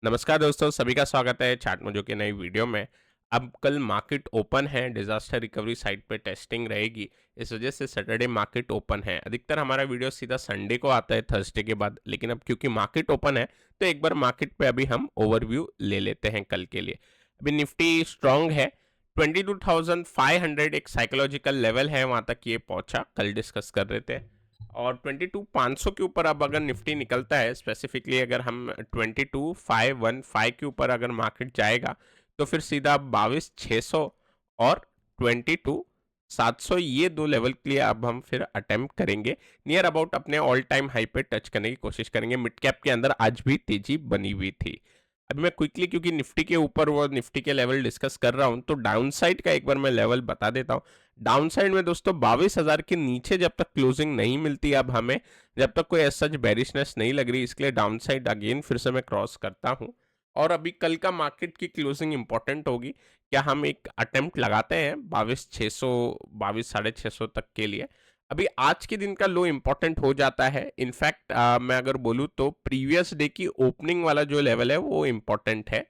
नमस्कार दोस्तों, सभी का स्वागत है चार्ट मोजो के नई वीडियो में। अब कल मार्केट ओपन है, डिजास्टर रिकवरी साइट पे टेस्टिंग रहेगी। इस वजह से सैटरडे मार्केट ओपन है। अधिकतर हमारा वीडियो सीधा संडे को आता है थर्सडे के बाद, लेकिन अब क्योंकि मार्केट ओपन है तो एक बार मार्केट पे अभी हम ओवरव्यू ले लेते हैं कल के लिए। अभी निफ्टी स्ट्रांग है। 22,500 एक साइकोलॉजिकल लेवल है, वहां तक ये पहुंचा, कल डिस्कस कर रहे थे। और 22,500 के ऊपर अब अगर निफ्टी निकलता है, स्पेसिफिकली अगर हम 22,515 के ऊपर अगर मार्केट जाएगा तो फिर सीधा 22,600 और 22,700 ये दो लेवल के लिए अब हम फिर अटेम्प्ट करेंगे। नियर अबाउट अपने ऑल टाइम हाई पे टच करने की कोशिश करेंगे। मिड कैप के अंदर आज भी तेजी बनी हुई थी। अभी मैं क्विकली, क्योंकि निफ्टी के ऊपर वो निफ्टी के लेवल डिस्कस कर रहा हूं, तो डाउन साइड का एक बार मैं लेवल बता देता हूं। डाउन साइड में दोस्तों 22,000 के नीचे जब तक क्लोजिंग नहीं मिलती, अब हमें जब तक कोई सच बेरिशनेस नहीं लग रही, इसके लिए डाउन साइड अगेन फिर से मैं क्रॉस करता हूं। और अभी कल का मार्केट की क्लोजिंग इंपॉर्टेंट होगी। क्या हम एक अटेम्प्ट लगाते हैं 22,600 22,650 तक के लिए? अभी आज के दिन का लो इंपॉर्टेंट हो जाता है। इनफैक्ट मैं अगर बोलूँ तो प्रीवियस डे की ओपनिंग वाला जो लेवल है वो इंपॉर्टेंट है।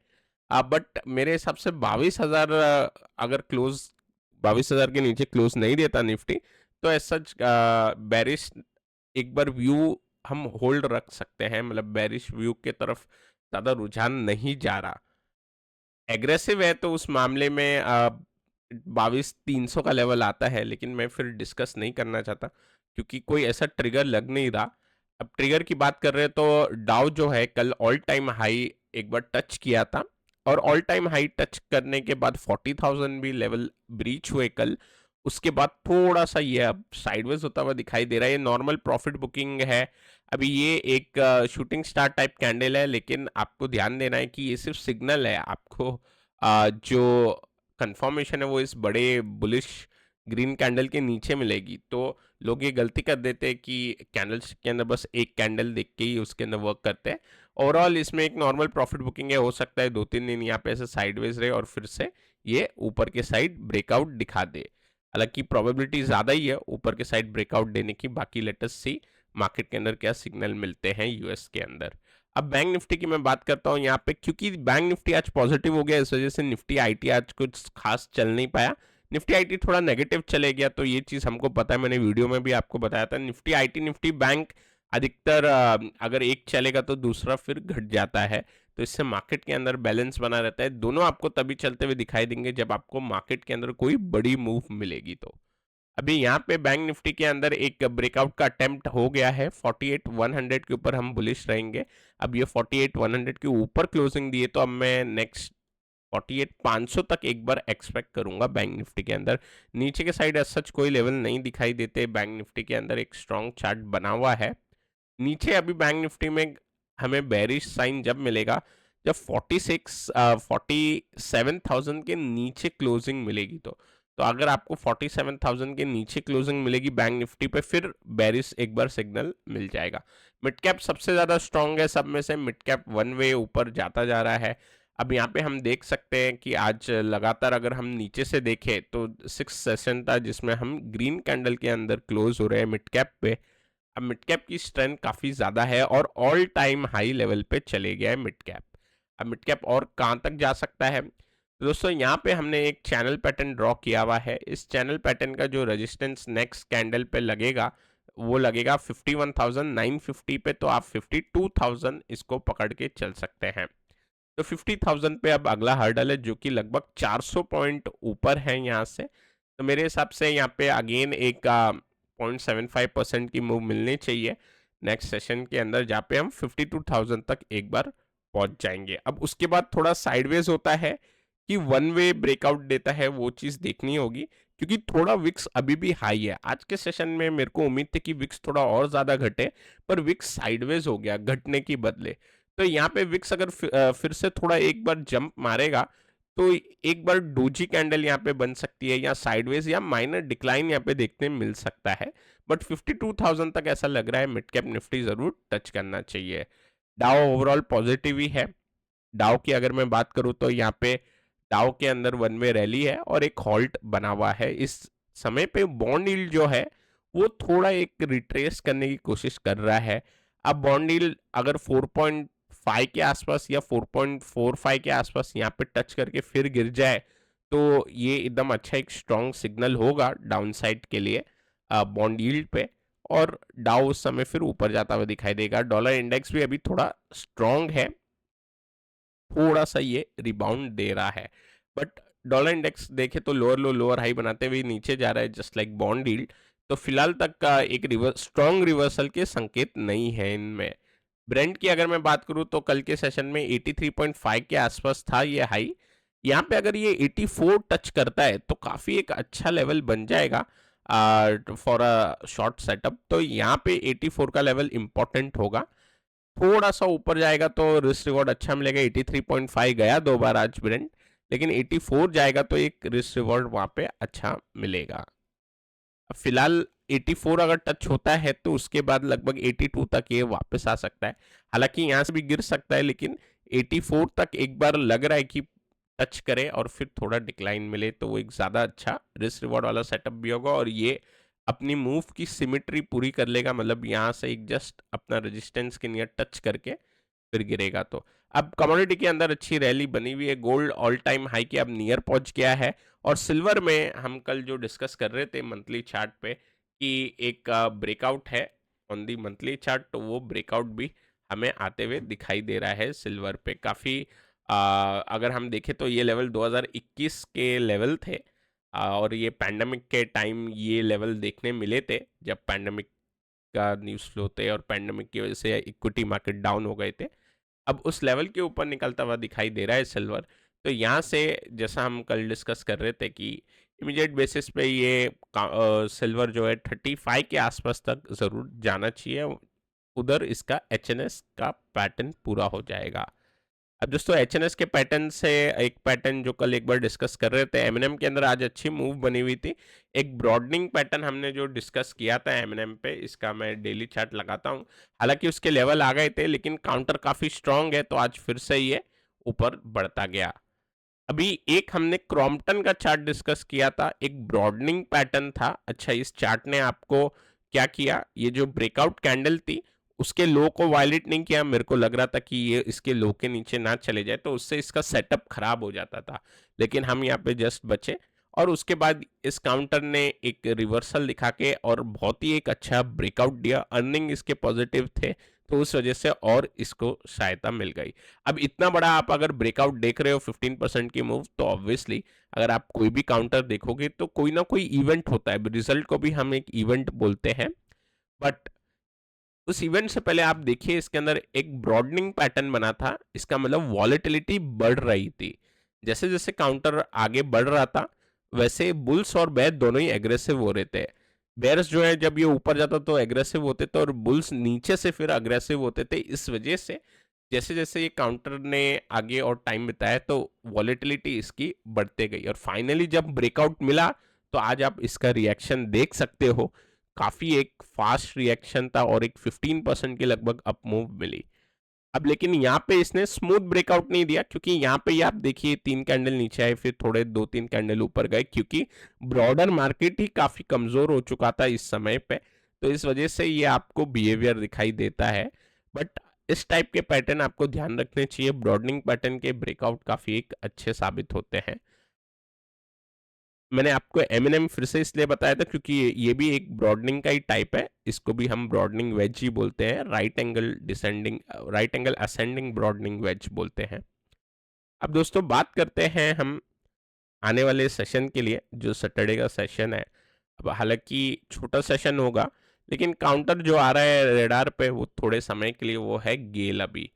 बट मेरे हिसाब से 22,000 अगर क्लोज 22,000 के नीचे क्लोज नहीं देता निफ्टी, तो एज सच बेरिश एक बार व्यू हम होल्ड रख सकते हैं। मतलब बेरिश व्यू के तरफ ज़्यादा रुझान नहीं जा रहा। एग्रेसिव है तो उस मामले में 22,300 का लेवल आता है, लेकिन मैं फिर डिस्कस नहीं करना चाहता क्योंकि कोई ऐसा ट्रिगर लग नहीं रहा। अब ट्रिगर की बात कर रहे हैं तो डाउ जो है कल ऑल टाइम हाई एक बार टच किया था, और ऑल टाइम हाई टच करने के बाद 40,000 भी लेवल ब्रीच हुए कल। उसके बाद थोड़ा सा ये अब साइडवेज होता हुआ दिखाई दे रहा है। ये नॉर्मल प्रॉफिट बुकिंग है। अभी ये एक शूटिंग स्टार टाइप कैंडल है, लेकिन आपको ध्यान देना है कि ये सिर्फ सिग्नल है। आपको जो कंफर्मेशन है वो इस बड़े बुलिश ग्रीन कैंडल के नीचे मिलेगी। तो लोग ये गलती कर देते हैं कि कैंडल्स के अंदर बस एक कैंडल देख के ही उसके अंदर वर्क करते हैं। ओवरऑल इसमें एक नॉर्मल प्रॉफिट बुकिंग है। हो सकता है 2-3 दिन यहाँ पे ऐसे साइडवेज रहे और फिर से ये ऊपर के साइड ब्रेकआउट दिखा दे। हालांकि प्रोबेबिलिटी ज़्यादा ही है ऊपर के साइड ब्रेकआउट देने की। बाकी लेटेस्ट सी मार्केट के अंदर क्या सिग्नल मिलते हैं यूएस के अंदर। अब बैंक निफ्टी की मैं बात करता हूं यहाँ पे, क्योंकि बैंक निफ्टी आज पॉजिटिव हो गया, इस वजह से निफ्टी आईटी आज कुछ खास चल नहीं पाया। निफ्टी आईटी थोड़ा नेगेटिव चले गया, तो ये चीज़ हमको पता है, मैंने वीडियो में भी आपको बताया था। निफ्टी आईटी निफ्टी बैंक अधिकतर अगर एक चलेगा तो दूसरा फिर घट जाता है। तो इससे मार्केट के अंदर बैलेंस बना रहता है। दोनों आपको तभी चलते हुए दिखाई देंगे जब आपको मार्केट के अंदर कोई बड़ी मूव मिलेगी। तो अभी यहाँ पे बैंक निफ्टी के अंदर एक ब्रेकआउट का अटेम्प्ट हो गया है। 48,100 के ऊपर हम बुलिश रहेंगे। अब ये 48,100 के ऊपर क्लोजिंग दिए तो अब मैं नेक्स्ट 48,500 तक एक बार एक्सपेक्ट करूंगा बैंक निफ्टी के अंदर। नीचे के साइड एज सच कोई लेवल नहीं दिखाई देते। बैंक निफ्टी के अंदर एक स्ट्रॉन्ग चार्ट बना हुआ है। नीचे अभी बैंक निफ्टी में हमें बेरिश साइन जब मिलेगा, जब 47,000 के नीचे क्लोजिंग मिलेगी। तो अगर आपको 47,000 के नीचे क्लोजिंग मिलेगी बैंक निफ्टी पे, फिर बेरिश एक बार सिग्नल मिल जाएगा। मिड कैप सबसे ज़्यादा स्ट्रांग है सब में से। मिड कैप वन वे ऊपर जाता जा रहा है। अब यहाँ पे हम देख सकते हैं कि आज लगातार अगर हम नीचे से देखें तो 6 सेशन था जिसमें हम ग्रीन कैंडल के अंदर क्लोज हो रहे हैं मिड कैप पे। अब मिड कैप की स्ट्रेंथ काफ़ी ज़्यादा है और ऑल टाइम हाई लेवल पे चले गया है मिड कैप। अब मिड कैप और कहाँ तक जा सकता है? तो दोस्तों यहाँ पे हमने एक चैनल पैटर्न ड्रॉ किया हुआ है। इस चैनल पैटर्न का जो रेजिस्टेंस नेक्स्ट कैंडल पे लगेगा वो लगेगा 51,950 पे। तो आप 52,000 इसको पकड़ के चल सकते हैं। तो 50,000 पे अब अगला हर्डल है जो कि लगभग 400 पॉइंट ऊपर है यहाँ से। तो मेरे हिसाब से यहाँ पे अगेन एक 0.75% की मूव मिलनी चाहिए नेक्स्ट सेशन के अंदर, जहाँ पे हम 52,000 तक एक बार पहुंच जाएंगे। अब उसके बाद थोड़ा साइडवेज होता है कि वन वे ब्रेकआउट देता है, वो चीज़ देखनी होगी। क्योंकि थोड़ा विक्स अभी भी हाई है। आज के सेशन में मेरे को उम्मीद थी कि विक्स थोड़ा और ज़्यादा घटे, पर विक्स साइडवेज हो गया घटने की बदले। तो यहाँ पे विक्स अगर फिर से थोड़ा एक बार जंप मारेगा तो एक बार डोजी कैंडल यहाँ पे बन सकती है, या साइडवेज या माइनर डिक्लाइन यहाँ पे देखने मिल सकता है। बट 52,000 तक ऐसा लग रहा है मिड कैप निफ्टी जरूर टच करना चाहिए। डाउ ओवरऑल पॉजिटिव ही है। डाउ की अगर मैं बात करूँ तो यहाँ पे डाउ के अंदर वन वे रैली है और एक हॉल्ट बना हुआ है। इस समय पे बॉन्ड यील्ड जो है वो थोड़ा एक रिट्रेस करने की कोशिश कर रहा है। अब बॉन्ड यील्ड अगर 4.5 के आसपास या 4.45 के आसपास यहाँ पे टच करके फिर गिर जाए तो ये एकदम अच्छा एक स्ट्रॉन्ग सिग्नल होगा डाउन साइड के लिए बॉन्ड यील्ड पे, और डाउ उस समय फिर ऊपर जाता हुआ दिखाई देगा। डॉलर इंडेक्स भी अभी थोड़ा स्ट्रॉन्ग है, थोड़ा सा ये रिबाउंड दे रहा है, बट डॉलर इंडेक्स देखे तो लोअर लो लोअर हाई बनाते हुए नीचे जा रहा है जस्ट लाइक बॉन्ड यील्ड। तो फिलहाल तक का एक स्ट्रॉन्ग रिवर्सल के संकेत नहीं है इनमें। ब्रेंट की अगर मैं बात करूं तो कल के सेशन में 83.5 के आसपास था ये हाई। यहाँ पे अगर ये 84 टच करता है तो काफ़ी एक अच्छा लेवल बन जाएगा फॉर अ शॉर्ट सेटअप। तो यहाँ पे 84 का लेवल इंपॉर्टेंट होगा। थोड़ा सा ऊपर जाएगा तो रिस्क रिवॉर्ड अच्छा मिलेगा। 83.5 गया 2 बार आज ब्रेंट, लेकिन 84 जाएगा तो एक रिस्क रिवॉर्ड वहाँ पे अच्छा मिलेगा। फिलहाल 84 अगर टच होता है तो उसके बाद लगभग 82 तक ये वापस आ सकता है। हालांकि यहाँ से भी गिर सकता है, लेकिन 84 तक एक बार लग रहा है कि टच करे और फिर थोड़ा डिक्लाइन मिले तो वो एक ज़्यादा अच्छा रिस्क रिवॉर्ड वाला सेटअप भी होगा, और ये अपनी मूव की सिमिट्री पूरी कर लेगा। मतलब यहाँ से एक जस्ट अपना रेजिस्टेंस के नियर टच करके फिर गिरेगा। तो अब कमोडिटी के अंदर अच्छी रैली बनी हुई है। गोल्ड ऑल टाइम हाई के अब नियर पहुंच गया है, और सिल्वर में हम कल जो डिस्कस कर रहे थे मंथली चार्ट पे कि एक ब्रेकआउट है ऑन दी मंथली चार्ट, तो वो ब्रेकआउट भी हमें आते हुए दिखाई दे रहा है सिल्वर पे। काफ़ी अगर हम देखें तो ये लेवल 2021 के लेवल थे, और ये पैंडमिक के टाइम ये लेवल देखने मिले थे जब पैंडमिक का न्यूज़ फ्लो थे और पैंडमिक की वजह से इक्विटी मार्केट डाउन हो गए थे। अब उस लेवल के ऊपर निकलता हुआ दिखाई दे रहा है सिल्वर। तो यहाँ से जैसा हम कल डिस्कस कर रहे थे कि इमीडिएट बेसिस पे ये सिल्वर जो है 35 के आसपास तक ज़रूर जाना चाहिए, उधर इसका एचएनएस का पैटर्न पूरा हो जाएगा। अब दोस्तों एचएनएस के पैटर्न से एक पैटर्न जो कल एक बार डिस्कस कर रहे थे, एमएनएम के अंदर आज अच्छी मूव बनी हुई थी। एक ब्रॉडनिंग पैटर्न हमने जो डिस्कस किया था एमएनएम पे, इसका मैं डेली चार्ट लगाता हूँ। हालांकि उसके लेवल आ गए थे, लेकिन काउंटर काफ़ी स्ट्रांग है तो आज फिर से ये ऊपर बढ़ता गया। अभी एक हमने क्रॉम्पटन का चार्ट डिस्कस किया था, एक ब्रॉडनिंग पैटर्न था। अच्छा, इस चार्ट ने आपको क्या किया, ये जो ब्रेकआउट कैंडल थी उसके लो को वायलेट नहीं किया। मेरे को लग रहा था कि ये इसके लो के नीचे ना चले जाए तो उससे इसका सेटअप खराब हो जाता था, लेकिन हम यहाँ पे जस्ट बचे। और उसके बाद इस काउंटर ने एक रिवर्सल दिखा के और बहुत ही एक अच्छा ब्रेकआउट दिया। अर्निंग इसके पॉजिटिव थे तो उस वजह से और इसको सहायता मिल गई। अब इतना बड़ा आप अगर ब्रेकआउट देख रहे हो 15% की मूव, तो ऑब्वियसली अगर आप कोई भी काउंटर देखोगे तो कोई ना कोई इवेंट होता है। रिजल्ट को भी हम एक इवेंट बोलते हैं, बट उस इवेंट से पहले आप देखिए इसके अंदर एक ब्रॉडनिंग पैटर्न बना था। इसका मतलब वॉलेटिलिटी बढ़ रही थी। जैसे जैसे काउंटर आगे बढ़ रहा था वैसे बुल्स और बेयर दोनों ही एग्रेसिव हो रहे थे। बेयर्स जो है जब ये ऊपर जाता तो एग्रेसिव होते थे, और बुल्स नीचे से फिर अग्रेसिव होते थे। इस वजह से जैसे जैसे ये काउंटर ने आगे और टाइम बिताया तो वॉलेटिलिटी इसकी बढ़ते गई, और फाइनली जब ब्रेकआउट मिला तो आज आप इसका रिएक्शन देख सकते हो। काफ़ी एक फास्ट रिएक्शन था और एक 15% के लगभग अप मूव मिली। अब लेकिन यहाँ पे इसने स्मूथ ब्रेकआउट नहीं दिया, क्योंकि यहाँ पे आप देखिए 3 कैंडल नीचे आए फिर थोड़े 2-3 कैंडल ऊपर गए, क्योंकि ब्रॉडर मार्केट ही काफ़ी कमज़ोर हो चुका था इस समय पे। तो इस वजह से ये आपको बिहेवियर दिखाई देता है। बट इस टाइप के पैटर्न आपको ध्यान रखने चाहिए। ब्रॉडनिंग पैटर्न के ब्रेकआउट काफ़ी एक अच्छे साबित होते हैं। मैंने आपको एमएनएम फिर से इसलिए बताया था क्योंकि ये भी एक ब्रॉडनिंग का ही टाइप है। इसको भी हम ब्रॉडनिंग वेज ही बोलते हैं। Right angle ascending broadening wedge बोलते हैं। अब दोस्तों बात करते हैं हम आने वाले सेशन के लिए, जो सैटरडे का सेशन है। अब हालांकि छोटा सेशन होगा, लेकिन काउंटर जो आ रहा है रेडार पे वो थोड़े समय के लिए वो है गेल। अभी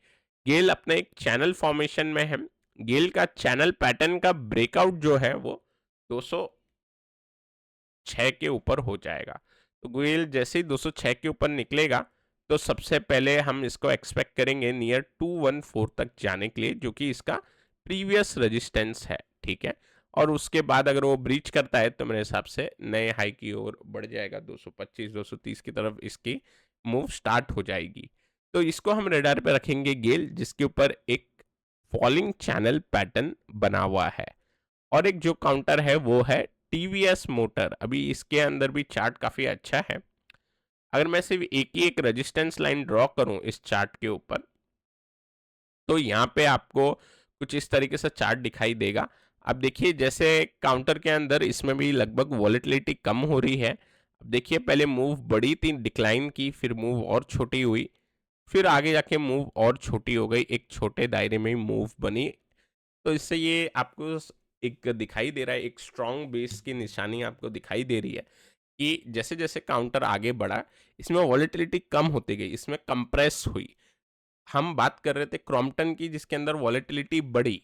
गेल अपने एक चैनल फॉर्मेशन में है। गेल का चैनल पैटर्न का ब्रेकआउट जो है वो 206 के ऊपर हो जाएगा। तो गेल जैसे ही 206 के ऊपर निकलेगा तो सबसे पहले हम इसको एक्सपेक्ट करेंगे नियर 214 तक जाने के लिए, जो कि इसका प्रीवियस रेजिस्टेंस है। ठीक है, और उसके बाद अगर वो ब्रीच करता है तो मेरे हिसाब से नए हाई की ओर बढ़ जाएगा। 225-230 की तरफ इसकी मूव स्टार्ट हो जाएगी। तो इसको हम रेडार पे रखेंगे गेल, जिसके ऊपर एक फॉलिंग चैनल पैटर्न बना हुआ है। और एक जो काउंटर है वो है टीवीएस मोटर। अभी इसके अंदर भी चार्ट काफ़ी अच्छा है। अगर मैं सिर्फ एक ही एक रेजिस्टेंस लाइन ड्रॉ करूं इस चार्ट के ऊपर, तो यहाँ पे आपको कुछ इस तरीके से चार्ट दिखाई देगा। अब देखिए जैसे काउंटर के अंदर इसमें भी लगभग वॉलेटिलिटी कम हो रही है। अब देखिए पहले मूव बड़ी थी, डिक्लाइन की, फिर मूव और छोटी हुई, फिर आगे जाके मूव और छोटी हो गई, एक छोटे दायरे में ही मूव बनी। तो इससे ये आपको एक दिखाई दे रहा है, एक स्ट्रॉन्ग बेस की निशानी आपको दिखाई दे रही है कि जैसे जैसे काउंटर आगे बढ़ा, इसमें वॉलेटिलिटी कम होती गई, इसमें कंप्रेस हुई। हम बात कर रहे थे क्रॉम्पटन की, जिसके अंदर वॉलेटिलिटी बढ़ी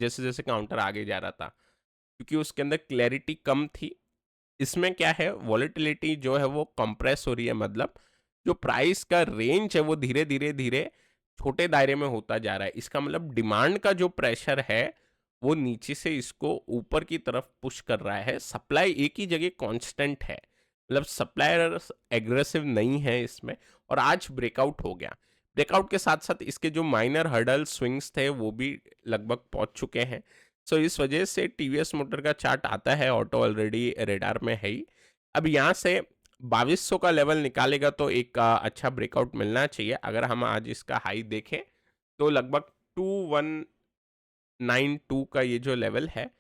जैसे जैसे काउंटर आगे जा रहा था, क्योंकि उसके अंदर क्लैरिटी कम थी। इसमें क्या है, वॉलेटिलिटी जो है वो कंप्रेस हो रही है, मतलब जो प्राइस का रेंज है वो धीरे धीरे धीरे छोटे दायरे में होता जा रहा है। इसका मतलब डिमांड का जो प्रेशर है वो नीचे से इसको ऊपर की तरफ पुश कर रहा है। सप्लाई एक ही जगह कांस्टेंट है, मतलब सप्लायर एग्रेसिव नहीं है इसमें, और आज ब्रेकआउट हो गया। ब्रेकआउट के साथ साथ इसके जो माइनर हर्डल स्विंग्स थे वो भी लगभग पहुंच चुके हैं। सो इस वजह से टीवीएस मोटर का चार्ट आता है, ऑटो ऑलरेडी रेडार में है ही। अब यहाँ से 2200 का लेवल निकालेगा तो एक अच्छा ब्रेकआउट मिलना चाहिए। अगर हम आज इसका हाई देखें तो लगभग 2192 का ये जो लेवल है,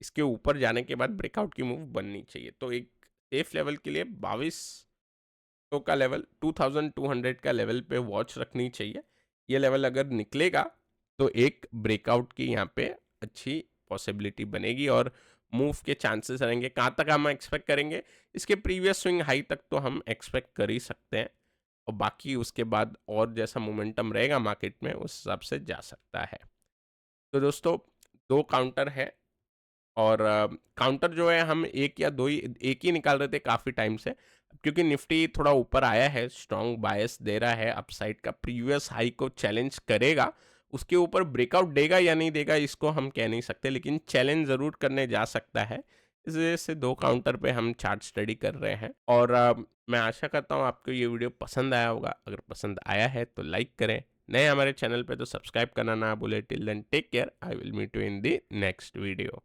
इसके ऊपर जाने के बाद ब्रेकआउट की मूव बननी चाहिए। तो एक सेफ लेवल के लिए 2200 का लेवल, 2200 का लेवल पे वॉच रखनी चाहिए। ये लेवल अगर निकलेगा तो एक ब्रेकआउट की यहाँ पे अच्छी पॉसिबिलिटी बनेगी और मूव के चांसेस रहेंगे। कहाँ तक हम एक्सपेक्ट करेंगे, इसके प्रीवियस स्विंग हाई तक तो हम एक्सपेक्ट कर ही सकते हैं, और बाकी उसके बाद और जैसा मोमेंटम रहेगा मार्केट में उस हिसाब से जा सकता है। तो दोस्तों, दो काउंटर है, और काउंटर जो है हम एक या दो ही, एक ही निकाल रहे थे काफ़ी टाइम से, क्योंकि निफ्टी थोड़ा ऊपर आया है, स्ट्रॉन्ग बायस दे रहा है, अपसाइड का प्रीवियस हाई को चैलेंज करेगा। उसके ऊपर ब्रेकआउट देगा या नहीं देगा इसको हम कह नहीं सकते, लेकिन चैलेंज ज़रूर करने जा सकता है। इस वजह से दो काउंटर पे हम चार्ट स्टडी कर रहे हैं, और मैं आशा करता हूँ आपको ये वीडियो पसंद आया होगा। अगर पसंद आया है तो लाइक करें, नए हमारे चैनल पे तो सब्सक्राइब करना ना भूलें। Till then take care, I will meet you in the next video.